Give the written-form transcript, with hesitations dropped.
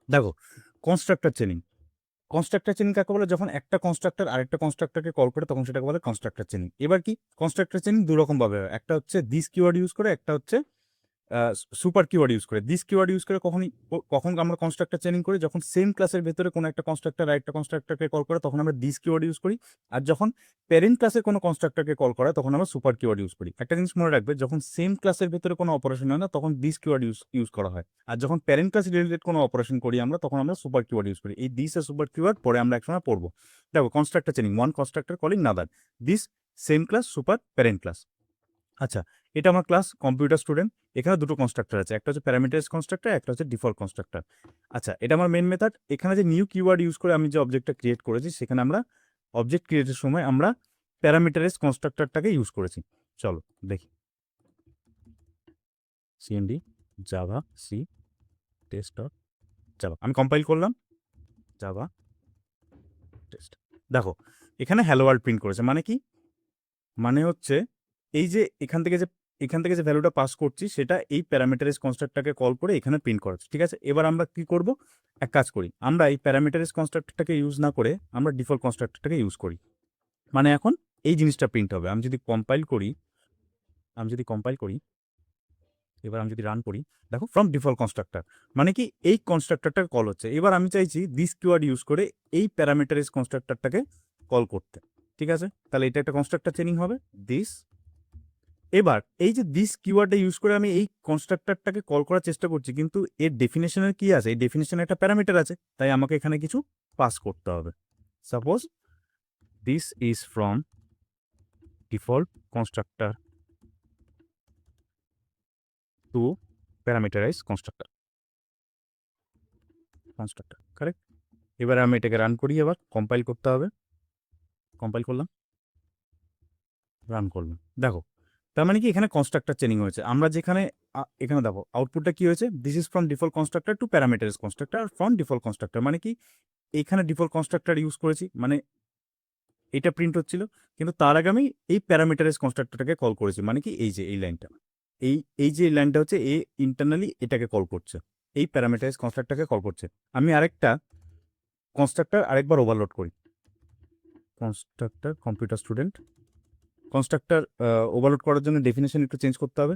দেখো, constructor chaining. Constructor chaining কাকে বলে? যখন একটা কনস্ট্রাক্টর আরেকটা কনস্ট্রাক্টরকে কল করে তখন সেটাকে বলে কনস্ট্রাক্টর চেনিং। এবার কি কনস্ট্রাক্টর চেনিং দু রকম ভাবে হয়, একটা হচ্ছে দিস কিওয়ার্ড ইউজ করে, একটা হচ্ছে সুপার কিওয়ার্ড ইউজ করে। দিস কিওয়ার্ড ইউজ করে কখন আমরা কনস্ট্রাক্টর চেনিং করি? যখন সেম ক্লাসের ভেতরে কোনো একটা কনস্ট্রাক্টর আরেকটা কনস্ট্রাক্টরকে কল করে তখন আমরা দিস কিওয়ার্ড ইউজ করি। আর যখন প্যারেন্ট ক্লাসের কোনো কনস্ট্রাক্টরকে কল করে তখন আমরা সুপার কিওয়ার্ড ইউজ করি। একটা জিনিস মনে রাখবে, যখন সেম ক্লাসের ভেতরে কোনো অপারেশন হয় না তখন দিস কিওয়ার্ড ইউজ করা হয়। আর যখন প্যারেন্ট ক্লাস রিলেটেড কোনো অপারেশন করি আমরা তখন আমরা সুপার কিওয়ার্ড ইউজ করি। এই দিস আর সুপার কিওয়ার্ড পরে আমরা একসময় পড়বো। দেখো, constructor chaining, one constructor calling another, this, same class, super, parent class. আচ্ছা, এটা আমার ক্লাস কম্পিউটার স্টুডেন্ট। এখানে দুটো কনস্ট্রাক্টর আছে, একটা হচ্ছে প্যারামিটারাইজ কনস্ট্রাক্টর, একটা হচ্ছে ডিফল্ট কনস্ট্রাক্টর। আচ্ছা, এটা আমার মেন মেথড। এখানে যে নিউ কিওয়ার্ড ইউজ করে আমি যে অবজেক্টটা ক্রিয়েট করেছি সেখানে আমরা অবজেক্ট ক্রিয়েটের সময় আমরা প্যারামিটারাইজ কনস্ট্রাক্টরটাকে ইউজ করেছি। চলো দেখি। CMD javac test dot Java, আমি কম্পাইল করলাম। Java test. দেখো, এখানে হ্যালো ওয়ার্ল্ড প্রিন্ট করেছে। মানে কি? মানে হচ্ছে এই যে এখান থেকে যে ভ্যালুটা পাস করছি সেটা এই প্যারামিটারাইজ কনস্ট্রাক্টরটাকে কল করে এখানে প্রিন্ট করাচ্ছে। ঠিক আছে, এবার আমরা কি করব? এক কাজ করি, আমরা এই প্যারামিটারাইজ কনস্ট্রাক্টরটাকে ইউজ না করে আমরা ডিফল্ট কনস্ট্রাক্টরটাকে ইউজ করি। মানে এখন এই জিনিসটা প্রিন্ট হবে। আমি যদি কম্পাইল করি, এবার আমি যদি রান করি, দেখো ফ্রম ডিফল্ট কনস্ট্রাক্টর, মানে কি এই কনস্ট্রাক্টরটা কল হচ্ছে। এবার আমি চাইছি দিস কিওয়ার্ড ইউজ করে এই প্যারামিটারাইজ কনস্ট্রাক্টরটাকে কল করতে। ঠিক আছে, তাহলে এটা একটা কনস্ট্রাক্টর চেনিং হবে, দিস। এবার এই যে দিস কিওয়ার্ডটা ইউজ করে আমি এই কনস্ট্রাক্টরটাকে কল করার চেষ্টা করছি, কিন্তু এর ডেফিনেশনের কি আছে? এই ডেফিনেশনে একটা প্যারামিটার আছে, তাই আমাকে এখানে কিছু পাস করতে হবে। Suppose this is from default constructor to parameterize constructor correct. এবার আমি এটাকে রান করি, এবার কম্পাইল করতে হবে। কম্পাইল করলাম, রান করলাম। দেখো, তার মানে কি এখানে কনস্ট্রাক্টর চেনিং হয়েছে। আমরা যেখানে এখানে দেখো আউটপুটটা কি হয়েছে, this is from default constructor to parameterize constructor from default constructor. মানে কি এখানে ডিফল্ট কনস্ট্রাক্টর ইউজ করেছি, মানে এটা প্রিন্ট হচ্ছিল, কিন্তু তার আগে আমি এই প্যারামিটারাইজ কনস্ট্রাক্টরটাকে কল করেছি। মানে কি এই যে এই লাইনটা, এই এই যে লাইনটা হচ্ছে এ ইন্টারনালি এটাকে কল করছে, এই প্যারামিটারাইজ কনস্ট্রাক্টরকে কল করছে। আমি আরেকটা কনস্ট্রাক্টর আরেকবার ওভারলোড করি, constructor computer student. Constructor overload করার জন্য ডেফিনেশন একটু চেঞ্জ করতে হবে।